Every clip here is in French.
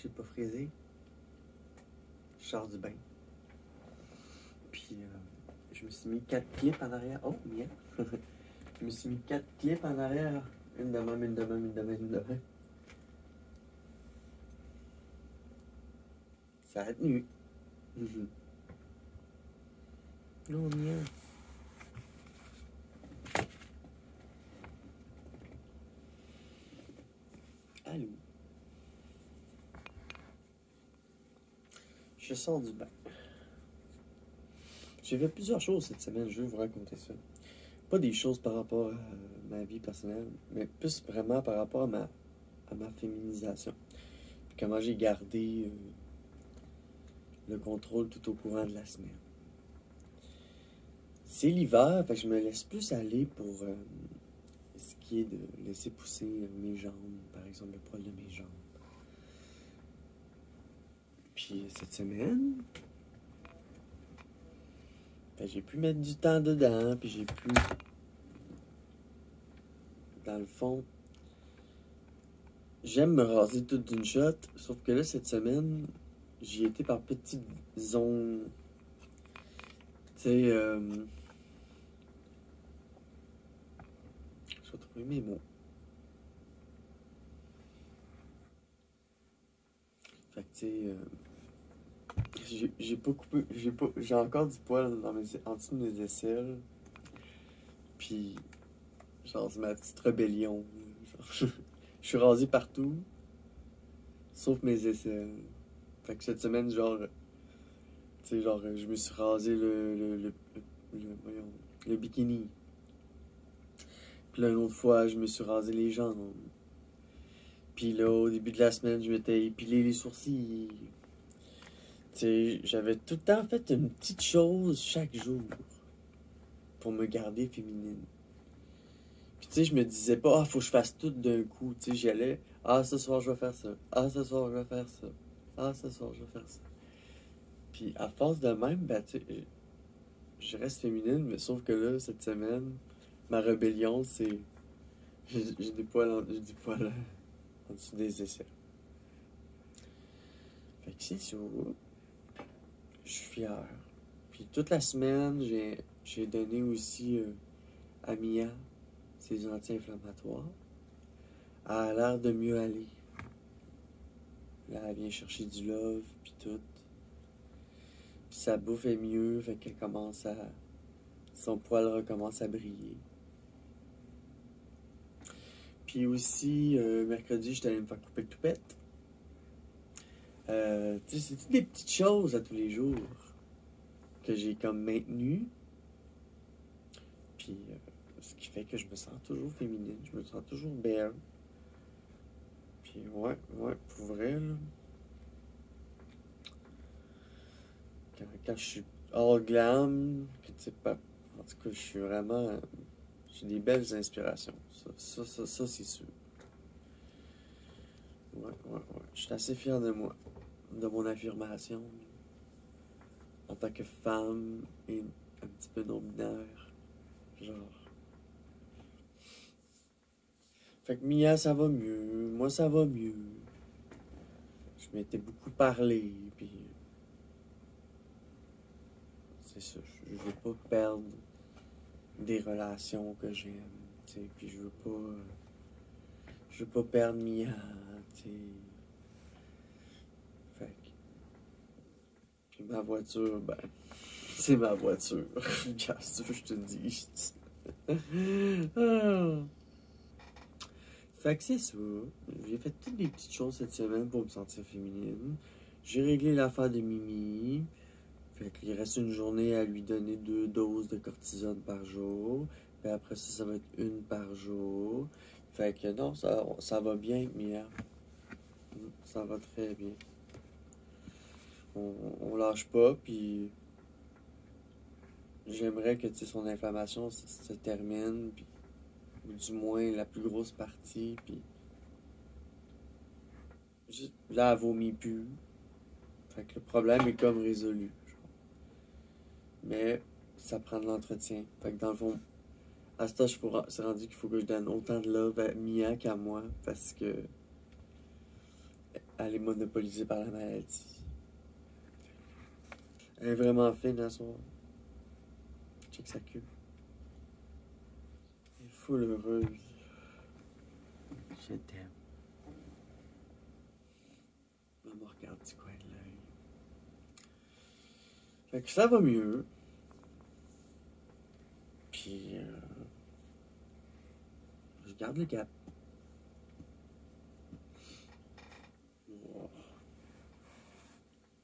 j'ai pas frisé. Je sors du bain. Puis, je me suis mis 4 clips en arrière. Oh, bien. Je me suis mis 4 clips en arrière. Une de même, une de même, une de même, une de même. Ça a tenu. Oh, bien. Allô. Je sors du bain. J'ai fait plusieurs choses cette semaine, je vais vous raconter ça. Pas des choses par rapport à ma vie personnelle, mais plus vraiment par rapport à ma féminisation. Puis comment j'ai gardé le contrôle tout au courant de la semaine. C'est l'hiver, fait que je me laisse plus aller pour ce qui est de laisser pousser mes jambes, par exemple le poil de mes jambes. Puis cette semaine, j'ai pu mettre du temps dedans, puis j'ai pu, dans le fond, j'aime me raser toute d'une shot, sauf que là, cette semaine, j'y étais par petites zones, tu sais, je vais trouver mes mots. Fait que, tu sais, j'ai pas coupé, j'ai encore du poil en dessous de mes aisselles. Puis, genre, c'est ma petite rébellion. Genre, je suis rasé partout, sauf mes aisselles. Fait que cette semaine, genre, tu sais, genre, je me suis rasé voyons, le bikini. Puis là, une autre fois, je me suis rasé les jambes. Puis là, au début de la semaine, je m'étais épilé les sourcils. Tu sais, j'avais tout le temps fait une petite chose chaque jour pour me garder féminine. Puis tu sais, je me disais pas, ah, faut que je fasse tout d'un coup. Tu sais, j'y allais, ah, ce soir, je vais faire ça. Ah, ce soir, je vais faire ça. Ah, ce soir, je vais faire ça. Puis à force de même, ben, tu sais, je reste féminine, mais sauf que là, cette semaine, ma rébellion, c'est. J'ai des poils en dessous des aisselles. Fait que c'est ça. Je suis fier. Puis toute la semaine, j'ai donné aussi à Mia ses anti-inflammatoires. Elle a l'air de mieux aller. Là, elle vient chercher du love, puis tout. Puis sa bouffe est mieux, fait qu'elle commence à. Son poil recommence à briller. Puis aussi, mercredi, j'étais allé me faire couper le toupette. Tu sais, c'est toutes des petites choses à tous les jours que j'ai comme maintenues. Puis, ce qui fait que je me sens toujours féminine, je me sens toujours belle. Puis, ouais, pour vrai, là. Quand je suis hors glam, que tu sais pas. En tout cas, je suis vraiment. J'ai des belles inspirations. Ça c'est sûr. Ouais. Je suis assez fier de moi, de mon affirmation. En tant que femme et un petit peu non-binaire. Genre. Fait que Mia, ça va mieux. Moi, ça va mieux. Je m'étais beaucoup parlé, puis. C'est ça. Je veux pas perdre des relations que j'aime. Puis je veux pas perdre Mia. T'sais. Fait que. Puis ma voiture, ben. C'est ma voiture. Qu'est-ce que je te dis? Ah. Fait que c'est ça. J'ai fait toutes des petites choses cette semaine pour me sentir féminine. J'ai réglé l'affaire de Mimi. Fait qu'il reste une journée à lui donner 2 doses de cortisone par jour. Puis après ça, ça va être une par jour. Fait que non, ça va bien, Mia. Ça va très bien. On lâche pas, puis j'aimerais que son inflammation se termine, puis, ou du moins la plus grosse partie, puis là, elle vomit plus. Fait que le problème est comme résolu. Mais ça prend de l'entretien. Fait que dans le fond, à ce temps, c'est rendu qu'il faut que je donne autant de love à Mia qu'à moi, parce que elle est monopolisée par la maladie. Elle est vraiment fine à soir. Check sa queue. Elle est full heureuse. Je t'aime. Maman regarde du coin de l'œil. Fait que ça va mieux. Puis, je garde le cap. Wow.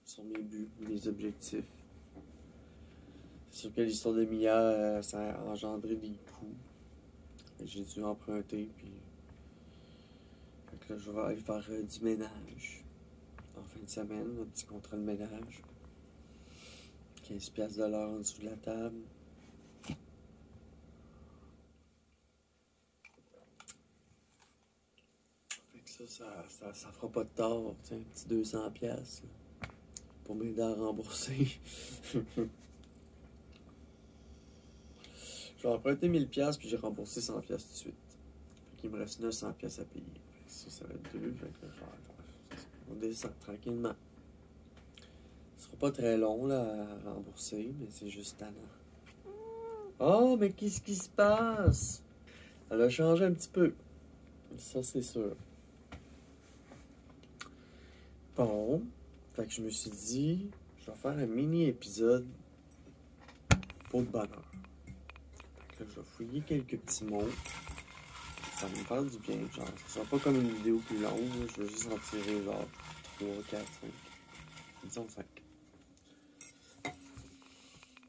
Ce sont mes buts, mes objectifs. C'est sûr que l'histoire de Mia, ça a engendré des coûts. J'ai dû emprunter, puis... Fait que là, je vais aller faire du ménage. En fin de semaine, un petit contrat de ménage. 15$ de l'heure en dessous de la table. Fait que ça fera pas de tort, tu sais, un petit 200$ pour m'aider à rembourser. J'ai emprunté 1000$ puis j'ai remboursé 100$ tout de suite. Fait qu'il me reste 900$ à payer. Fait que ça va être 2. Fait que on descend tranquillement. Ce sera pas très long là, à rembourser, mais c'est juste tannant. Oh, mais qu'est-ce qui se passe? Elle a changé un petit peu. Ça, c'est sûr. Bon. Fait que je me suis dit, je vais faire un mini-épisode pour le bonheur. Fait que là, je vais fouiller quelques petits mots. Ça va me faire du bien. Genre, ça sera pas comme une vidéo plus longue. Là. Je vais juste en tirer genre 3, 4, 5. Disons 5.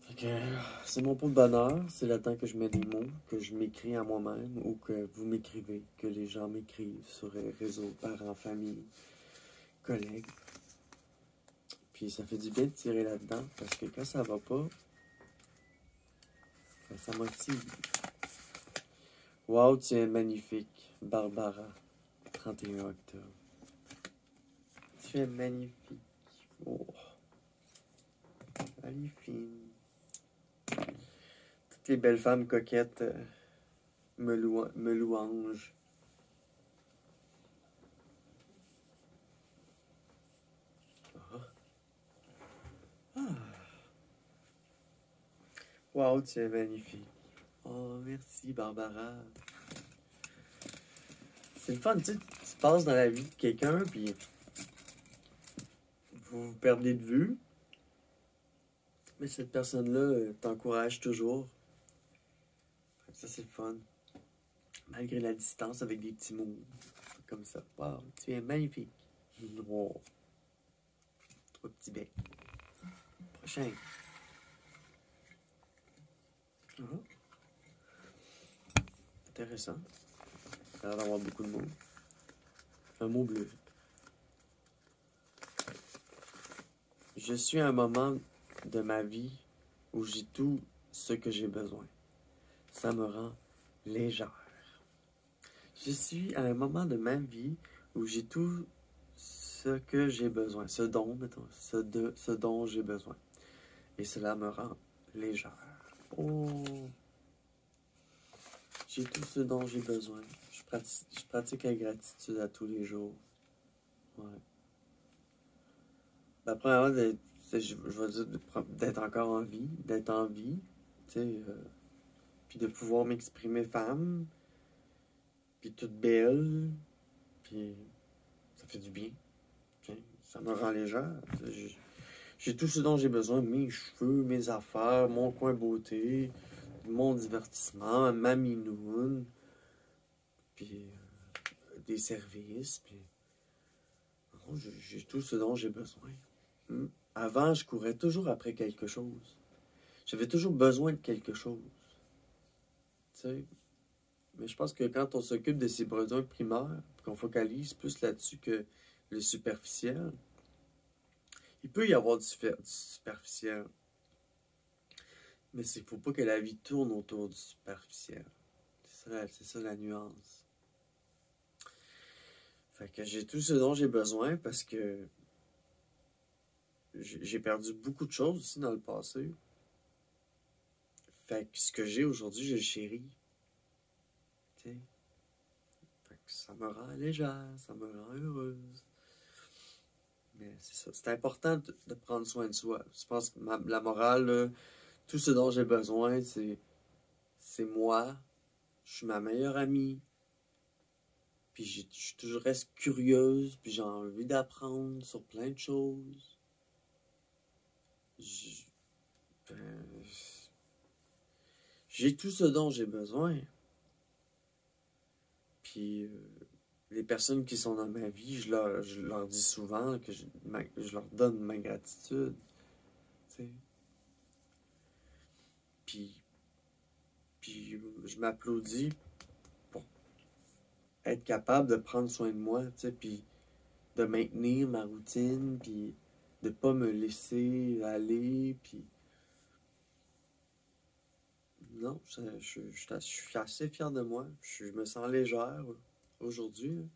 Fait que c'est mon pot de bonheur. C'est le temps que je mets des mots, que je m'écris à moi-même ou que vous m'écrivez, que les gens m'écrivent sur les réseaux, parents, famille, collègues. Puis ça fait du bien de tirer là-dedans parce que quand ça va pas, ben, ça motive. Wow, tu es magnifique, Barbara. 31 octobre. Tu es magnifique. Oh. Elle est fine. Toutes les belles femmes coquettes me louangent. Ah. Wow, tu es magnifique. Oh, merci, Barbara. C'est le fun, tu sais, tu passes dans la vie de quelqu'un, puis vous perdez de vue. Mais cette personne-là t'encourage toujours. Ça, c'est le fun. Malgré la distance, avec des petits mots comme ça. Wow, tu es magnifique. Oh. 3 petits becs. Prochain. Intéressant. Ça a l'air d'avoir beaucoup de mots. Un mot bleu. Je suis à un moment de ma vie où j'ai tout ce que j'ai besoin. Ça me rend légère. Je suis à un moment de ma vie où j'ai tout ce que j'ai besoin. Ce dont, mettons, ce dont j'ai besoin. Et cela me rend légère. Oh! J'ai tout ce dont j'ai besoin. Je pratique la gratitude à tous les jours. Ouais. Ben, premièrement, je vais dire d'être encore en vie, d'être en vie, tu sais, puis de pouvoir m'exprimer femme, puis toute belle, puis ça fait du bien, t'sais, ça me rend légère. J'ai tout ce dont j'ai besoin, mes cheveux, mes affaires, mon coin beauté, mon divertissement, ma minoune, puis des services, puis j'ai tout ce dont j'ai besoin. Avant, je courais toujours après quelque chose. J'avais toujours besoin de quelque chose. Tu sais. Mais je pense que quand on s'occupe de ses besoins primaires, qu'on focalise plus là-dessus que le superficiel, il peut y avoir du superficiel. Mais il ne faut pas que la vie tourne autour du superficiel. C'est ça la nuance. Fait que j'ai tout ce dont j'ai besoin parce que j'ai perdu beaucoup de choses aussi dans le passé. Fait que ce que j'ai aujourd'hui, je le chéris. Tu sais. Fait que ça me rend légère, ça me rend heureuse. Mais c'est ça. C'est important de prendre soin de soi. Je pense que la morale, là, tout ce dont j'ai besoin, c'est moi. Je suis ma meilleure amie. Puis je toujours reste curieuse. Puis j'ai envie d'apprendre sur plein de choses. J- ben, j'ai tout ce dont j'ai besoin. Puis les personnes qui sont dans ma vie, je leur dis souvent que je leur donne ma gratitude. Tu sais. Puis, puis je m'applaudis pour être capable de prendre soin de moi, tu sais, puis de maintenir ma routine, puis de pas me laisser aller, puis non, je suis assez fier de moi. Je me sens légère aujourd'hui.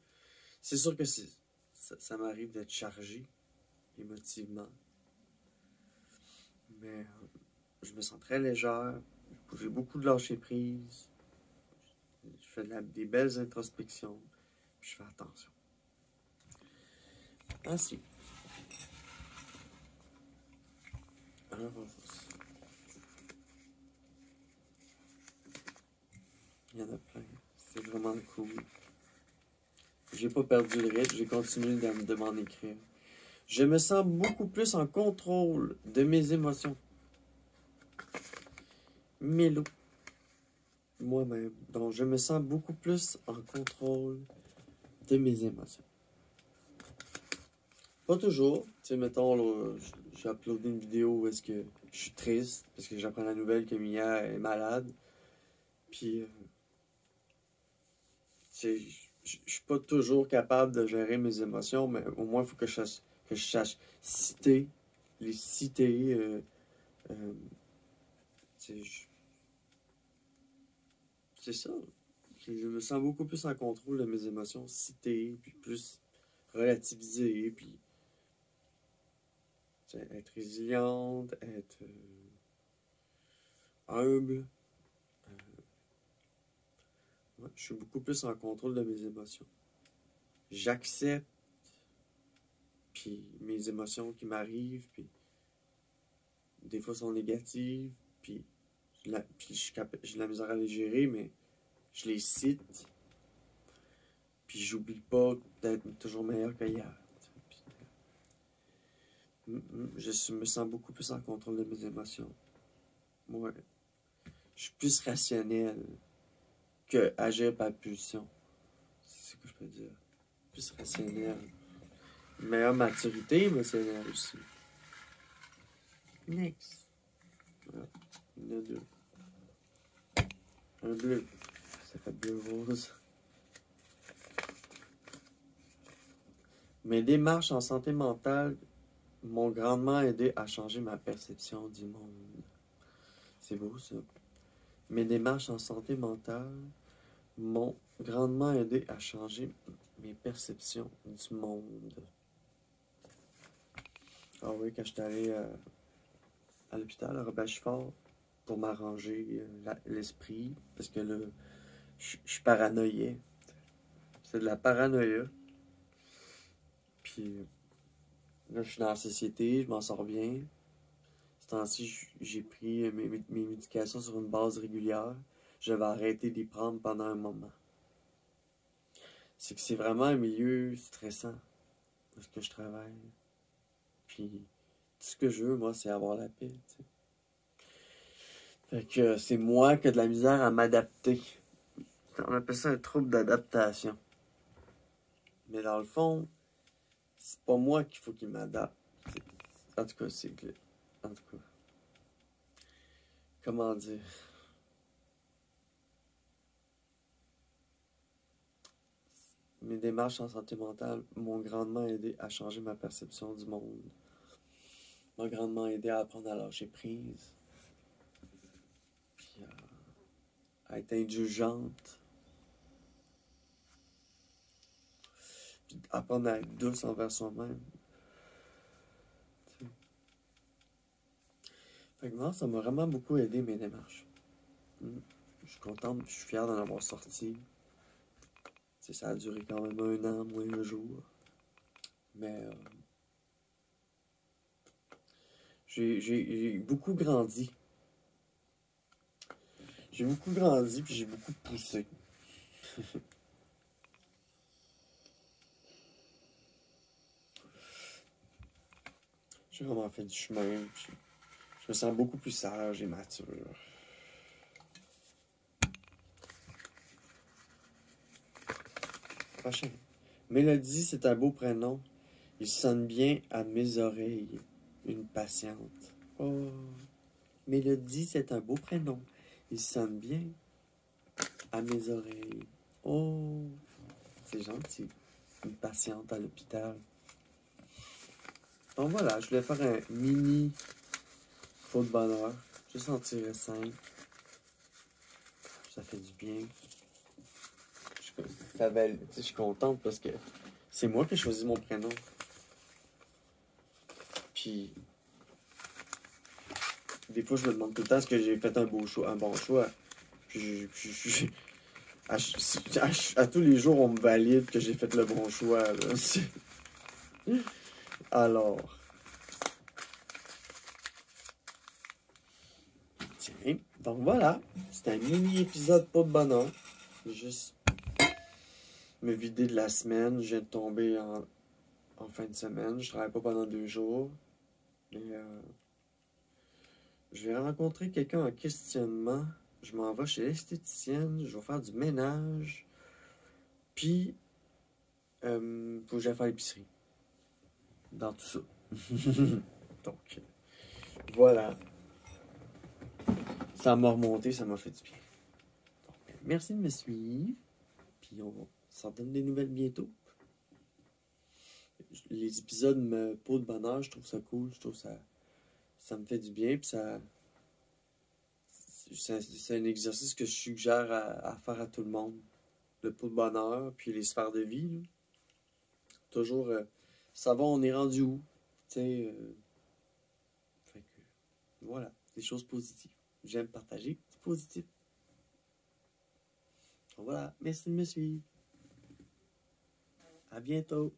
C'est sûr que ça m'arrive d'être chargé émotivement, mais je me sens très légère. J'ai beaucoup de lâcher prise. Je fais des belles introspections. Puis je fais attention. Ainsi. Alors, il y en a plein. C'est vraiment cool. J'ai pas perdu le rythme. J'ai continué de m'en écrire. Je me sens beaucoup plus en contrôle de mes émotions. Mélo. Moi-même. Donc, je me sens beaucoup plus en contrôle de mes émotions. Pas toujours. Tu sais, mettons, là, j'ai uploadé une vidéo où est-ce que je suis triste parce que j'apprends la nouvelle que Mia est malade. Puis, tu sais, je suis pas toujours capable de gérer mes émotions, mais au moins, il faut que je sache citer, les citer. Tu sais, c'est ça. Je me sens beaucoup plus en contrôle de mes émotions, citer, puis plus relativiser, puis tu sais, être résiliente, être humble. Ouais, je suis beaucoup plus en contrôle de mes émotions. J'accepte puis mes émotions qui m'arrivent, puis des fois sont négatives, puis j'ai de la misère à les gérer, mais je les cite, puis j'oublie pas d'être toujours meilleur qu'hier. Je me sens beaucoup plus en contrôle de mes émotions. Ouais. Je suis plus rationnel que agir par pulsion. C'est ce que je peux dire. Plus rationnel. Meilleure maturité émotionnelle aussi. Next. Voilà. Il y en a deux. Un bleu. Ça fait bleu rose. Mes démarches en santé mentale m'ont grandement aidé à changer ma perception du monde. C'est beau ça. Mes démarches en santé mentale m'ont grandement aidé à changer mes perceptions du monde. Ah oui, quand j'étais allé à l'hôpital à Robert-Chiffard pour m'arranger l'esprit, parce que là, je paranoïais. C'est de la paranoïa. Puis là, je suis dans la société, je m'en sors bien. Ce temps-ci, j'ai pris mes médications sur une base régulière. Je vais arrêter d'y prendre pendant un moment. C'est que c'est vraiment un milieu stressant parce que je travaille. Puis tout ce que je veux, moi, c'est avoir la paix. T'sais. Fait que c'est moi qui ai de la misère à m'adapter. On appelle ça un trouble d'adaptation. Mais dans le fond, c'est pas moi qu'il faut qu'il m'adapte. En tout cas, c'est que. En tout cas. Comment dire? Mes démarches en santé mentale m'ont grandement aidé à changer ma perception du monde. M'ont grandement aidé à apprendre à lâcher prise. Puis à être indulgente. Puis apprendre à être douce envers soi-même. T'sais. Fait que non, ça m'a vraiment beaucoup aidé mes démarches. Je suis contente, je suis fier d'en avoir sorti. T'sais, ça a duré quand même 1 an, moins un jour. Mais J'ai beaucoup grandi. J'ai beaucoup grandi, puis j'ai beaucoup poussé. J'ai vraiment fait du chemin, puis je me sens beaucoup plus sage et mature. Prochain. Mélodie, c'est un beau prénom. Il sonne bien à mes oreilles. Une patiente. Oh. Mélodie, c'est un beau prénom. Il sonne bien à mes oreilles. Oh. C'est gentil. Une patiente à l'hôpital. Donc voilà, je voulais faire un mini faux de bonheur. Juste en tirer 5. Ça fait du bien. Je suis contente parce que c'est moi qui ai choisi mon prénom. Puis, des fois, je me demande tout le temps est-ce que j'ai fait un bon choix. Puis, à tous les jours, on me valide que j'ai fait le bon choix. Là. Alors, tiens, donc voilà, c'est un mini épisode pas de bonheur. Juste me vider de la semaine. Je viens de tomber en fin de semaine. Je travaille pas pendant 2 jours. Et je vais rencontrer quelqu'un en questionnement. Je m'en vais chez l'esthéticienne. Je vais faire du ménage. Puis, faut que j'aille faire l'épicerie. Dans tout ça. Donc, voilà. Ça m'a remonté, ça m'a fait du bien. Donc, merci de me suivre. Puis, on s'en donne des nouvelles bientôt. Les épisodes me peau de bonheur, je trouve ça cool. Je trouve ça me fait du bien. Puis c'est un exercice que je suggère à faire à tout le monde. Le pot de bonheur, puis les sphères de vie. Là. Toujours savoir on est rendu où. Tu sais. Fait que, voilà, des choses positives. J'aime partager, c'est positif. Donc voilà, merci de me suivre. À bientôt.